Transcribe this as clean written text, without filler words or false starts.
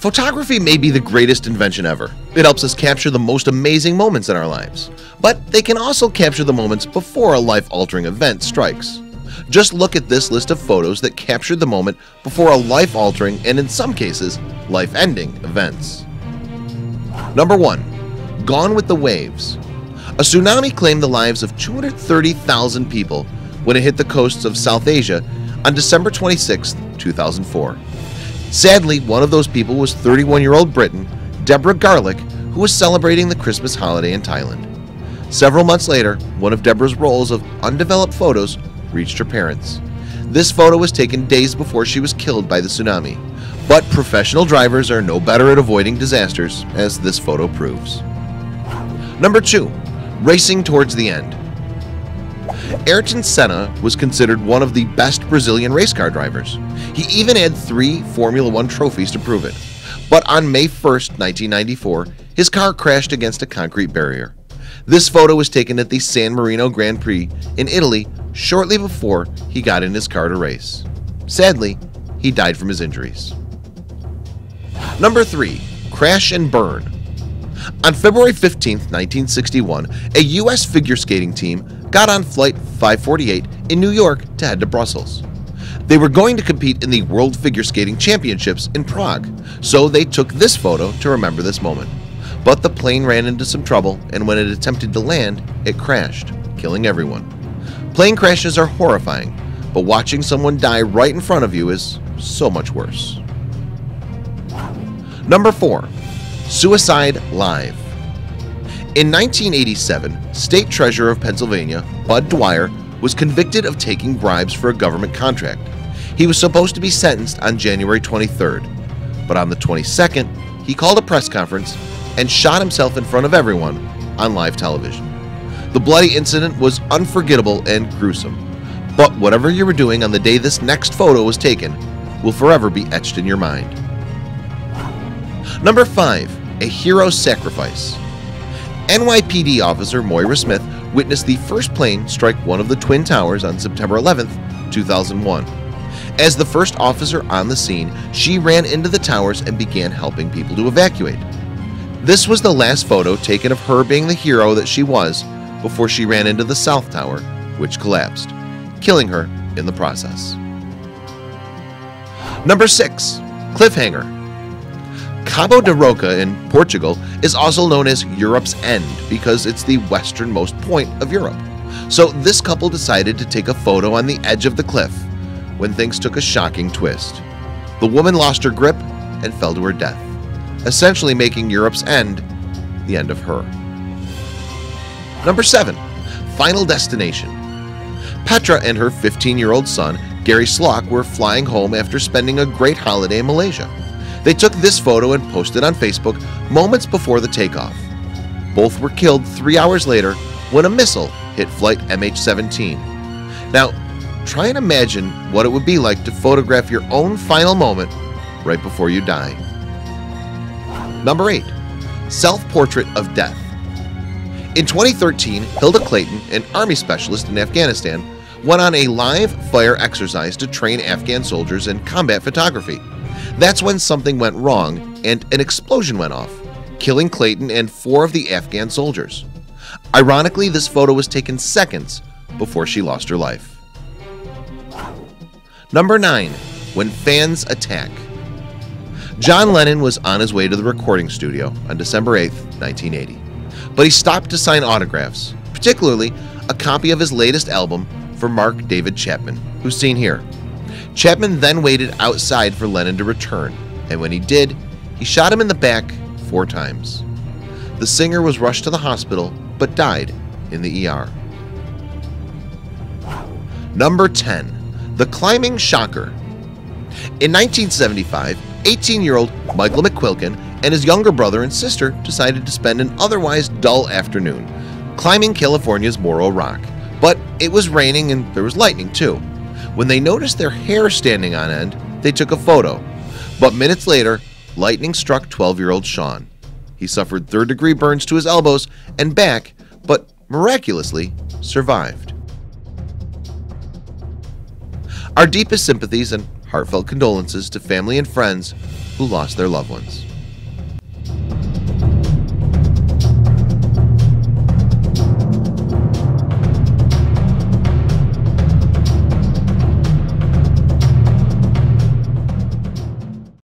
Photography may be the greatest invention ever. It helps us capture the most amazing moments in our lives. But they can also capture the moments before a life-altering event strikes. Just look at this list of photos that captured the moment before a life-altering and, in some cases, life-ending events. Number 1. Gone with the Waves. A tsunami claimed the lives of 230,000 people when it hit the coasts of South Asia on December 26, 2004. Sadly, one of those people was 31-year-old Briton Deborah Garlick, who was celebrating the Christmas holiday in Thailand. Several months later, one of Deborah's rolls of undeveloped photos reached her parents. This photo was taken days before she was killed by the tsunami, but professional drivers are no better at avoiding disasters, as this photo proves. Number 2. Racing towards the end. Ayrton Senna was considered one of the best Brazilian race car drivers. He even had 3 Formula One trophies to prove it. But on May 1st, 1994, his car crashed against a concrete barrier. This photo was taken at the San Marino Grand Prix in Italy shortly before he got in his car to race. Sadly, he died from his injuries. Number 3. Crash and burn. On February 15, 1961, a U.S. figure skating team got on Flight 548 in New York to head to Brussels. They were going to compete in the World Figure Skating Championships in Prague, so they took this photo to remember this moment. But the plane ran into some trouble, and when it attempted to land, it crashed, killing everyone. Plane crashes are horrifying, but watching someone die right in front of you is so much worse. Number 4. Suicide Live. In 1987, State Treasurer of Pennsylvania, Bud Dwyer, was convicted of taking bribes for a government contract. He was supposed to be sentenced on January 23rd, but on the 22nd, he called a press conference and shot himself in front of everyone on live television. The bloody incident was unforgettable and gruesome, but whatever you were doing on the day this next photo was taken will forever be etched in your mind. Number 5. A hero's sacrifice. NYPD officer Moira Smith witnessed the first plane strike one of the Twin Towers on September 11, 2001. As the first officer on the scene, she ran into the towers and began helping people to evacuate. This was the last photo taken of her being the hero that she was before she ran into the South Tower, which collapsed, killing her in the process. Number 6. Cliffhanger. Cabo da Roca in Portugal is also known as Europe's End because it's the westernmost point of Europe. So this couple decided to take a photo on the edge of the cliff when things took a shocking twist. The woman lost her grip and fell to her death, essentially making Europe's End the end of her. Number 7. Final Destination. Petra and her 15-year-old son, Gary Slock, were flying home after spending a great holiday in Malaysia. They took this photo and posted on Facebook moments before the takeoff. Both were killed 3 hours later when a missile hit flight MH17. Now, try and imagine what it would be like to photograph your own final moment right before you die. Number 8. Self-portrait of death. In 2013, Hilda Clayton, an Army specialist in Afghanistan, went on a live fire exercise to train Afghan soldiers in combat photography. That's when something went wrong and an explosion went off, killing Clayton and 4 of the Afghan soldiers. Ironically, this photo was taken seconds before she lost her life. Number 9. When fans attack. John Lennon was on his way to the recording studio on December 8, 1980, but he stopped to sign autographs, particularly a copy of his latest album for Mark David Chapman, who's seen here. Chapman then waited outside for Lennon to return, and when he did, he shot him in the back 4 times. The singer was rushed to the hospital but died in the ER. Number 10. The Climbing Shocker. In 1975, 18-year-old Michael McQuilkin and his younger brother and sister decided to spend an otherwise dull afternoon climbing California's Morro Rock, but it was raining and there was lightning too. When they noticed their hair standing on end, they took a photo. But minutes later, lightning struck 12-year-old Sean. He suffered third-degree burns to his elbows and back, but miraculously survived. Our deepest sympathies and heartfelt condolences to family and friends who lost their loved ones.